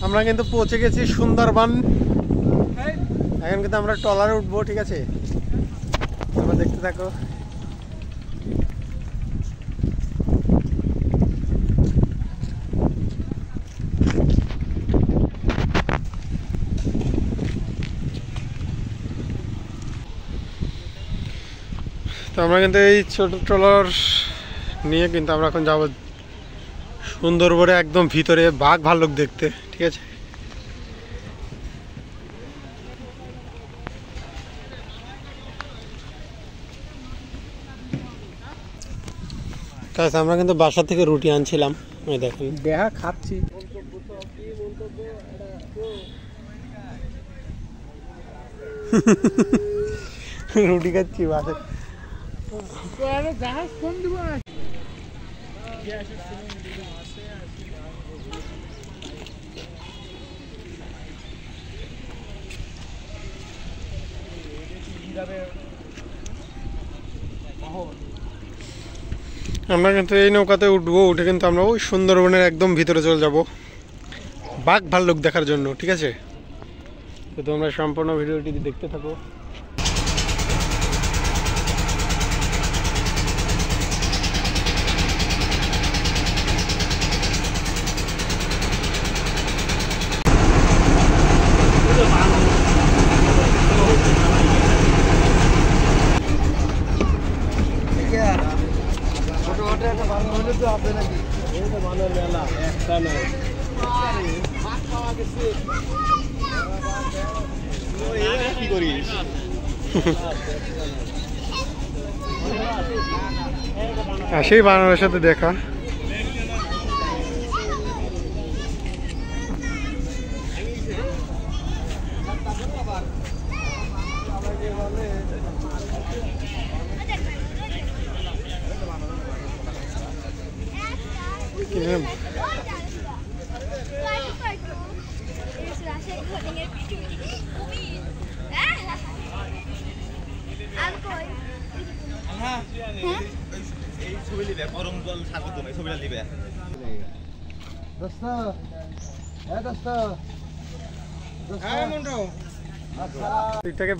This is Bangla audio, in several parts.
আমরা কিন্তু পৌঁছে গেছি সুন্দরবন। এখন কিন্তু আমরা ট্রলারে উঠবো, ঠিক আছে? তোমরা দেখতে থাকো। তো আমরা কিন্তু এই ছোট ট্রলার নিয়ে কিন্তু আমরা এখন যাবো সুন্দরবনে, একদম ভিতরে বাঘ ভাল্লুক দেখতে, ঠিক আছে? আমরা কিন্তু বাসা থেকে রুটি আনছিলাম, ওই দেখেন দেখা খাচ্ছি। রুটি খাচ্ছি বাসা। আমরা কিন্তু এই নৌকাতে উঠবো, উঠে কিন্তু আমরা ওই সুন্দরবনের একদম ভিতরে চলে যাব বাঘ ভাল্লুক দেখার জন্য, ঠিক আছে? তো তোমরা সম্পূর্ণ ভিডিওটি দেখতে থাকো। সেই বানরের সাথে দেখা।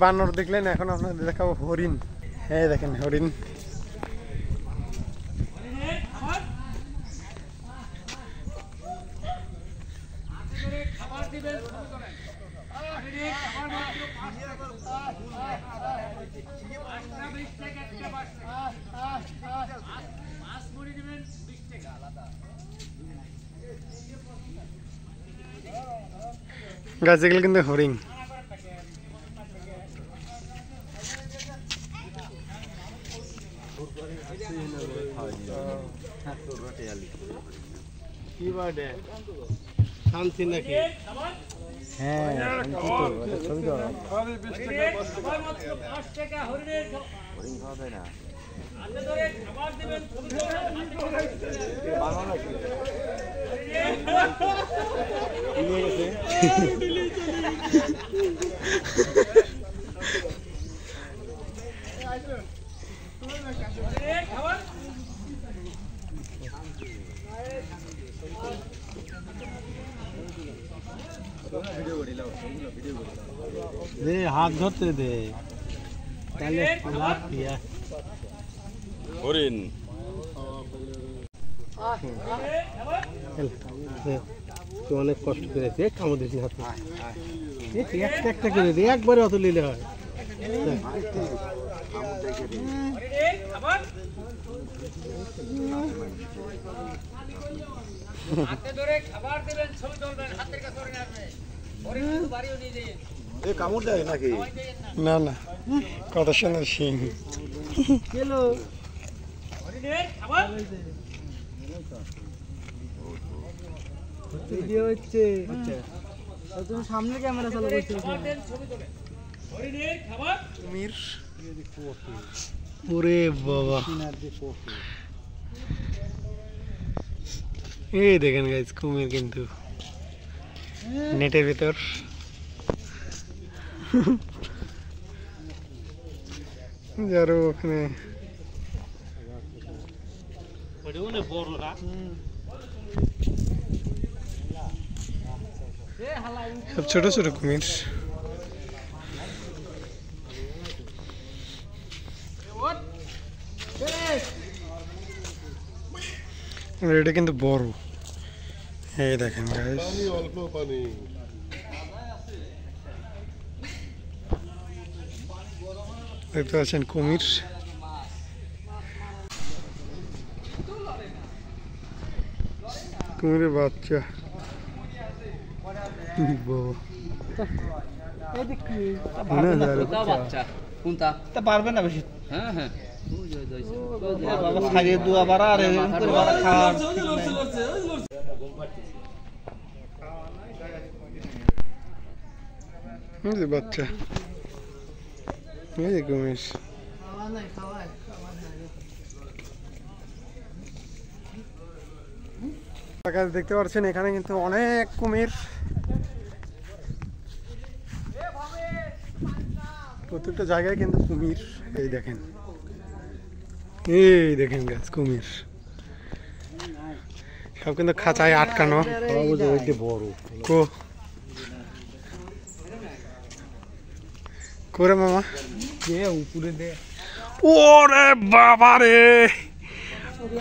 বানর দেখলেন, এখন আপনাদের দেখাবো হরিণ। হ্যাঁ দেখেন হরিণ। গাছ এগুলো কিন্তু হরিণ। শান্তি নাকি? হ্যাঁ ছবি তো দে, হাত ধরতে দে, তাহলে হরিণ অনেক কষ্ট করেছে, কামড় দিয়েছি হাতে। একটা একটা করে দে, একবারে অত নিলে হয়। কামড় দেয় নাকি? না না, কত সুন্দর শিং। ভিডিও হচ্ছে, তুমি সামনে ক্যামেরা চালু করছো। ওরে বাবা, এই দেখেন গাইস কুমির কিন্তু নেটের ভিতর। যারও ওখানে সব ছোট ছোট কুমির। এটা কিন্তু বড়, এই দেখেন গাইস। দেখতে পাচ্ছেন কুমির। কুমিরের বাচ্চা পারবে না বেশি। হ্যাঁ হ্যাঁ বাচ্চা কুমির। দেখতে পাচ্ছেন এখানে কিন্তু অনেক কুমির, প্রত্যেকটা জায়গায় কিন্তু কুমির। এই দেখেন, এই দেখেন গাছ কুমির সব কিন্তু খাঁচায় আটকানো। করে মামা ওরে বাবা রে,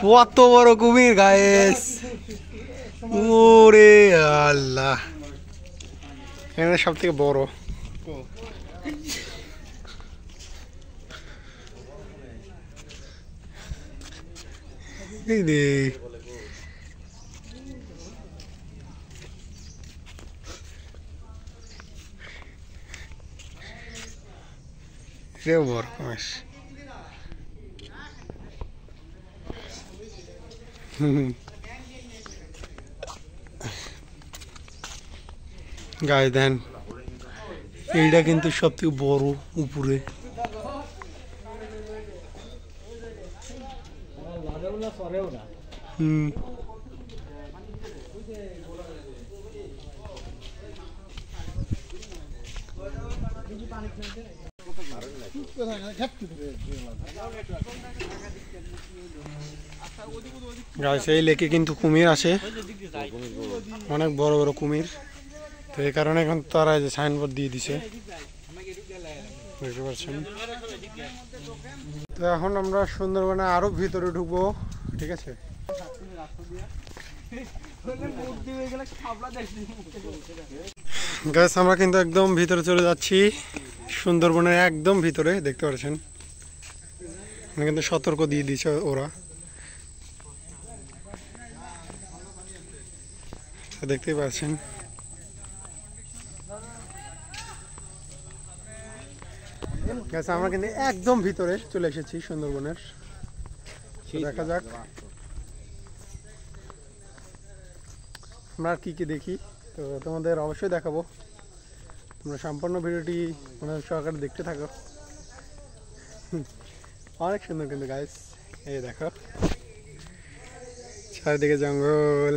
কত বড় কুমির গায়েস। ওরে আল্লাহ, এখানে সব থেকে বড়। বড় কুমির। গায়ে দেন, এইটা কিন্তু সব থেকে বড় উপরে। গাইস এই লেকে কিন্তু কুমির আসে, অনেক বড় বড় কুমির। তো এই কারণে এখন তারা যে সাইনবোর্ড দিয়ে দিছে, বুঝতে পারছেন। তো এখন আমরা সুন্দরবনে আরো ভিতরে ঢুকবো, ঠিক আছে। গাইস আমরা কিন্তু একদম ভিতরে চলে যাচ্ছি, সুন্দরবনের একদম ভিতরে। দেখতে পাচ্ছেন কিন্তু সতর্ক দিয়ে দিয়েছে ওরা, দেখতেই পাচ্ছেন। আমরা কিন্তু একদম ভিতরে চলে এসেছি সুন্দরবনের। দেখা যাক আমরা কি কি দেখি, তো তোমাদের অবশ্যই দেখাবো। তোমরা সম্পূর্ণ ভিডিওটি মনোযোগ সহকারে দেখতে থাকো। অনেক সুন্দর কিন্তু গাইস, এই দেখো চারিদিকে জঙ্গল।